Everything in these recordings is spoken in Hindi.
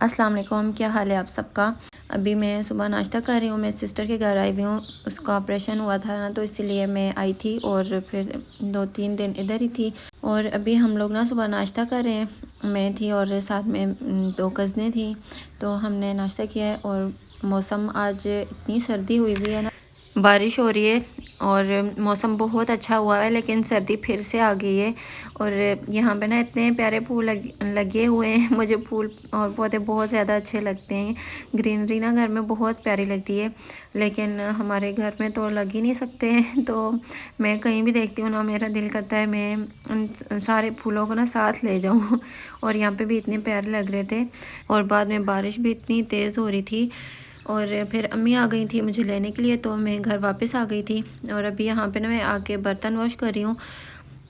अस्सलाम वालेकुम, क्या हाल है आप सबका। अभी मैं सुबह नाश्ता कर रही हूँ। मैं सिस्टर के घर आई हुई हूँ, उसका ऑपरेशन हुआ था ना, तो इसीलिए मैं आई थी और फिर 2-3 दिन इधर ही थी। और अभी हम लोग ना सुबह नाश्ता कर रहे हैं। मैं थी और साथ में 2 कज़नें थी, तो हमने नाश्ता किया है। और मौसम आज इतनी सर्दी हुई हुई है ना, बारिश हो रही है और मौसम बहुत अच्छा हुआ है, लेकिन सर्दी फिर से आ गई है। और यहाँ पे ना इतने प्यारे फूल लगे हुए हैं। मुझे फूल और पौधे बहुत ज़्यादा अच्छे लगते हैं। ग्रीनरी ना घर में बहुत प्यारी लगती है, लेकिन हमारे घर में तो लग ही नहीं सकते हैं। तो मैं कहीं भी देखती हूँ ना, मेरा दिल करता है मैं उन सारे फूलों को ना साथ ले जाऊँ। और यहाँ पे भी इतने प्यारे लग रहे थे। और बाद में बारिश भी इतनी तेज़ हो रही थी और फिर अम्मी आ गई थी मुझे लेने के लिए, तो मैं घर वापस आ गई थी। और अभी यहाँ पे ना मैं आके बर्तन वॉश कर रही हूँ।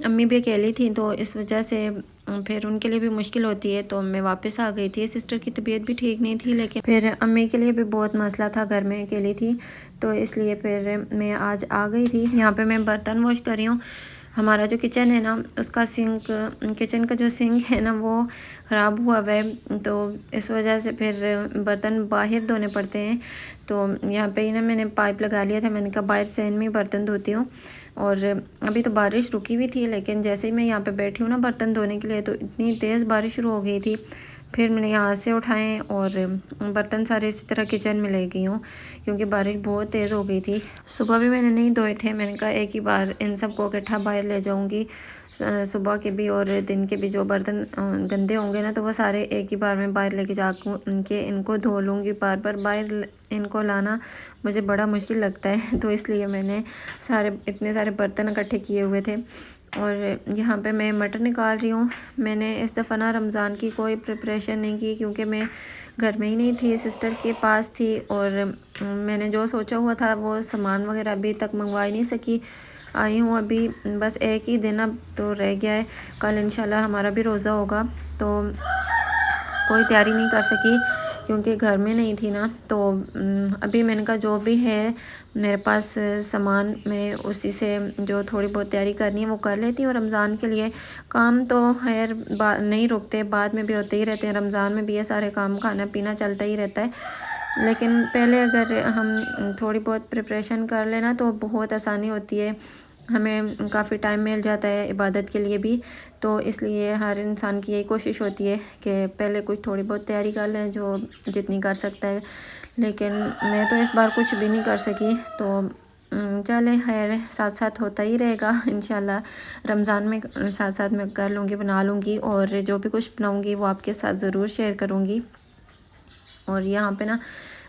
अम्मी भी अकेली थी, तो इस वजह से फिर उनके लिए भी मुश्किल होती है, तो मैं वापस आ गई थी। सिस्टर की तबीयत भी ठीक नहीं थी, लेकिन फिर अम्मी के लिए भी बहुत मसला था, घर में अकेली थी, तो इसलिए फिर मैं आज आ गई थी। यहाँ पे मैं बर्तन वॉश कर रही हूँ। हमारा जो किचन है ना, उसका सिंक, किचन का जो सिंक है ना, वो ख़राब हुआ हुआ है, तो इस वजह से फिर बर्तन बाहर धोने पड़ते हैं। तो यहाँ पे ही ना मैंने पाइप लगा लिया था, मैंने कहा बाहर से में बर्तन धोती हूँ। और अभी तो बारिश रुकी हुई थी, लेकिन जैसे ही मैं यहाँ पे बैठी हूँ ना बर्तन धोने के लिए, तो इतनी तेज़ बारिश शुरू हो गई थी। फिर मैंने यहाँ से उठाए और बर्तन सारे इसी तरह किचन में ले गई हूँ, क्योंकि बारिश बहुत तेज़ हो गई थी। सुबह भी मैंने नहीं धोए थे, मैंने कहा एक ही बार इन सबको इकट्ठा बाहर ले जाऊँगी। सुबह के भी और दिन के भी जो बर्तन गंदे होंगे ना, तो वो सारे एक ही बार में बाहर लेके जाकर उनके इनको धो लूँगी। बार बार बाहर इनको लाना मुझे बड़ा मुश्किल लगता है, तो इसलिए मैंने इतने सारे बर्तन इकट्ठे किए हुए थे। और यहाँ पे मैं मटर निकाल रही हूँ। मैंने इस दफ़ा ना रमज़ान की कोई प्रिपरेशन नहीं की, क्योंकि मैं घर में ही नहीं थी, सिस्टर के पास थी। और मैंने जो सोचा हुआ था वो सामान वगैरह अभी तक मंगवा ही नहीं सकी। आई हूँ अभी, बस एक ही दिन अब तो रह गया है। कल इंशाल्लाह हमारा भी रोज़ा होगा, तो कोई तैयारी नहीं कर सकी क्योंकि घर में नहीं थी ना। तो अभी मैंने कहा जो भी है मेरे पास सामान, मैं उसी से जो थोड़ी बहुत तैयारी करनी है वो कर लेती हूँ। रमज़ान के लिए काम तो खैर नहीं रुकते, बाद में भी होते ही रहते हैं। रमज़ान में भी ये सारे काम, खाना पीना चलता ही रहता है, लेकिन पहले अगर हम थोड़ी बहुत प्रिपरेशन कर लेना तो बहुत आसानी होती है, हमें काफ़ी टाइम मिल जाता है इबादत के लिए भी। तो इसलिए हर इंसान की यही कोशिश होती है कि पहले कुछ थोड़ी बहुत तैयारी कर लें, जो जितनी कर सकता है। लेकिन मैं तो इस बार कुछ भी नहीं कर सकी, तो चले खैर, साथ साथ होता ही रहेगा इंशाल्लाह। रमज़ान में साथ साथ मैं कर लूँगी, बना लूँगी, और जो भी कुछ बनाऊँगी वो आपके साथ ज़रूर शेयर करूँगी। और यहाँ पे ना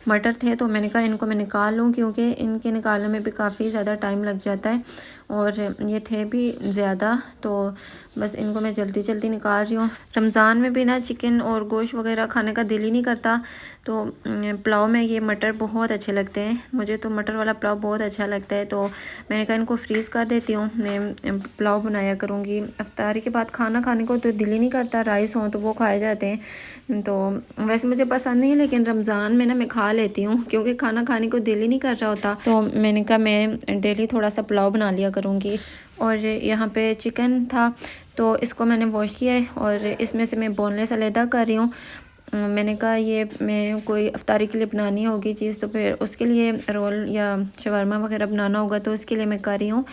मटर थे, तो मैंने कहा इनको मैं निकाल लूँ, क्योंकि इनके निकालने में भी काफ़ी ज़्यादा टाइम लग जाता है। और ये थे भी ज़्यादा, तो बस इनको मैं जल्दी जल्दी निकाल रही हूँ। रमज़ान में भी ना चिकन और गोश्त वगैरह खाने का दिल ही नहीं करता, तो पुलाव में ये मटर बहुत अच्छे लगते हैं। मुझे तो मटर वाला पुलाव बहुत अच्छा लगता है, तो मैंने कहा इनको फ्रीज़ कर देती हूँ, मैं पुलाव बनाया करूँगी। इफ्तारी के बाद खाना खाने को तो दिल ही नहीं करता, राइस हों तो वो खाए जाते हैं। तो वैसे मुझे पसंद नहीं है, लेकिन रमज़ान में ना मैं खा लेती हूँ, क्योंकि खाना खाने को दिल ही नहीं कर रहा होता। तो मैंने कहा मैं डेली थोड़ा सा पुलाव बना लिया करूँगी। और यहाँ पे चिकन था, तो इसको मैंने वॉश किया है और इसमें से मैं बोनलेस अलहदा कर रही हूँ। मैंने कहा ये मैं कोई इफ्तारी के लिए बनानी होगी चीज़, तो फिर उसके लिए रोल या शवरमा वगैरह बनाना होगा, तो उसके लिए मैं कर रही हूँ।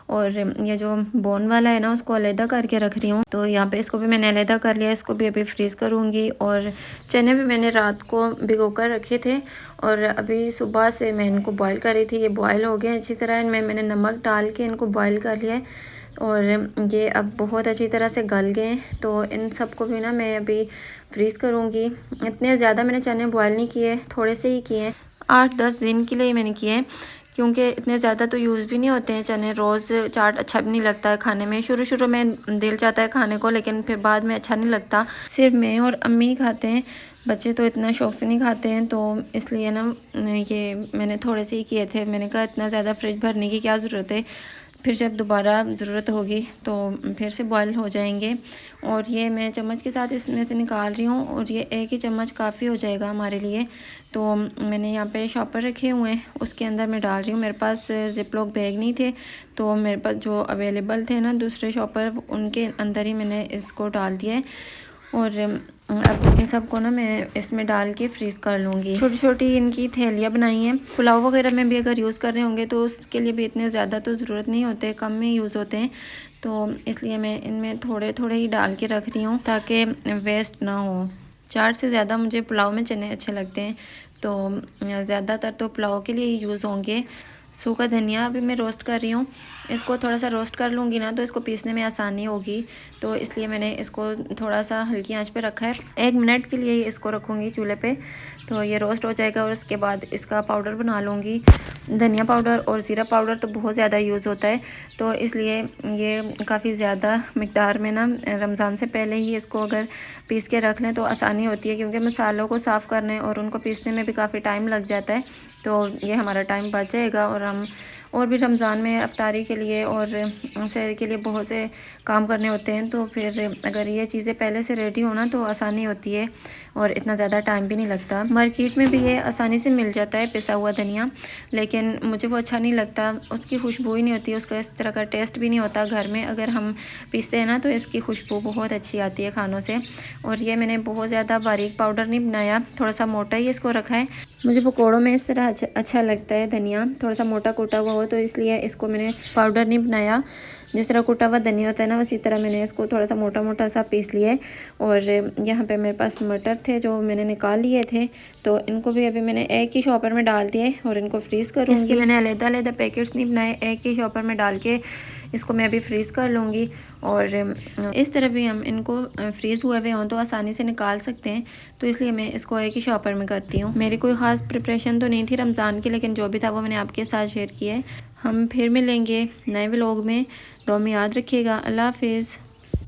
और ये जो बोन वाला है ना, उसको अलहदा करके रख रही हूँ। तो यहाँ पे इसको भी मैंने अलहदा कर लिया, इसको भी अभी फ्रीज़ करूँगी। और चने भी मैंने रात को भिगो कर रखे थे, और अभी सुबह से मैं इनको बॉईल कर रही थी। ये बॉईल हो गए अच्छी तरह, इनमें मैंने नमक डाल के इनको बॉईल कर लिया है, और ये अब बहुत अच्छी तरह से गल गए। तो इन सबको भी ना मैं अभी फ्रीज़ करूँगी। इतने ज़्यादा मैंने चने बॉयल नहीं किए, थोड़े से ही किए, 8-10 दिन के लिए मैंने किए, क्योंकि इतने ज़्यादा तो यूज़ भी नहीं होते हैं चने। रोज़ चाट अच्छा भी नहीं लगता है खाने में। शुरू शुरू में दिल चाहता है खाने को, लेकिन फिर बाद में अच्छा नहीं लगता। सिर्फ मैं और अम्मी ही खाते हैं, बच्चे तो इतना शौक़ से नहीं खाते हैं, तो इसलिए ना ये मैंने थोड़े से ही किए थे। मैंने कहा इतना ज़्यादा फ्रिज भरने की क्या ज़रूरत है, फिर जब दोबारा ज़रूरत होगी तो फिर से बॉयल हो जाएंगे। और ये मैं चम्मच के साथ इसमें से निकाल रही हूँ, और ये एक ही चम्मच काफ़ी हो जाएगा हमारे लिए। तो मैंने यहाँ पे शॉपर रखे हुए हैं, उसके अंदर मैं डाल रही हूँ। मेरे पास जिप लॉक बैग नहीं थे, तो मेरे पास जो अवेलेबल थे ना दूसरे शॉपर, उनके अंदर ही मैंने इसको डाल दिया है। और अब इन सबको ना मैं इसमें डाल के फ्रीज़ कर लूँगी। छोटी छोटी इनकी थैलियाँ बनाई हैं। पुलाव वगैरह में भी अगर यूज़ कर रहे होंगे तो उसके लिए भी इतने ज़्यादा तो ज़रूरत नहीं होते, कम में यूज़ होते हैं। तो इसलिए मैं इनमें थोड़े थोड़े ही डाल के रख रही हूँ ताकि वेस्ट ना हो। 4 से ज़्यादा मुझे पुलाव में चने अच्छे लगते हैं, तो ज़्यादातर तो पुलाव के लिए ही यूज़ होंगे। सूखा धनिया अभी मैं रोस्ट कर रही हूँ। इसको थोड़ा सा रोस्ट कर लूँगी ना तो इसको पीसने में आसानी होगी, तो इसलिए मैंने इसको थोड़ा सा हल्की आंच पे रखा है। 1 मिनट के लिए ही इसको रखूँगी चूल्हे पे, तो ये रोस्ट हो जाएगा और उसके बाद इसका पाउडर बना लूँगी। धनिया पाउडर और ज़ीरा पाउडर तो बहुत ज़्यादा यूज़ होता है, तो इसलिए ये काफ़ी ज़्यादा मिक़दार में ना रमज़ान से पहले ही इसको अगर पीस के रख लें तो आसानी होती है, क्योंकि मसालों को साफ़ करने और उनको पीसने में भी काफ़ी टाइम लग जाता है। तो ये हमारा टाइम बच जाएगा और हम और भी रमज़ान में अफ्तारी के लिए और सहर के लिए बहुत से काम करने होते हैं, तो फिर अगर ये चीज़ें पहले से रेडी होना तो आसानी होती है और इतना ज़्यादा टाइम भी नहीं लगता। मार्केट में भी ये आसानी से मिल जाता है पिसा हुआ धनिया, लेकिन मुझे वो अच्छा नहीं लगता, उसकी खुशबू ही नहीं होती, उसका इस तरह का टेस्ट भी नहीं होता। घर में अगर हम पीसते हैं ना तो इसकी खुशबू बहुत अच्छी आती है खानों से। और ये मैंने बहुत ज़्यादा बारीक पाउडर नहीं बनाया, थोड़ा सा मोटा ही इसको रखा है। मुझे पकौड़ों में इस तरह अच्छा लगता है धनिया, थोड़ा सा मोटा कूटा हुआ हो, तो इसलिए इसको मैंने पाउडर नहीं बनाया। जिस तरह कुटा हुआ धनिया होता है ना, उसी तरह मैंने इसको थोड़ा सा मोटा मोटा सा पीस लिया है। और यहाँ पे मेरे पास मटर थे जो मैंने निकाल लिए थे, तो इनको भी अभी मैंने एक ही शॉपर में डाल दिए और इनको फ्रीज़ करूँगी। इसके मैंने अलग-अलग पैकेट्स नहीं बनाए, एक ही शॉपर में डाल के इसको मैं अभी फ्रीज़ कर लूँगी। और इस तरह भी हम इनको फ्रीज़ हुए हुए हों तो आसानी से निकाल सकते हैं, तो इसलिए मैं इसको एक ही शॉपर में करती हूँ। मेरी कोई ख़ास प्रिपरेशन तो नहीं थी रमज़ान की, लेकिन जो भी था वो मैंने आपके साथ शेयर किया है। हम फिर मिलेंगे नए व्लॉग में, दुआ में याद रखिएगा। अल्लाह हाफ़िज़।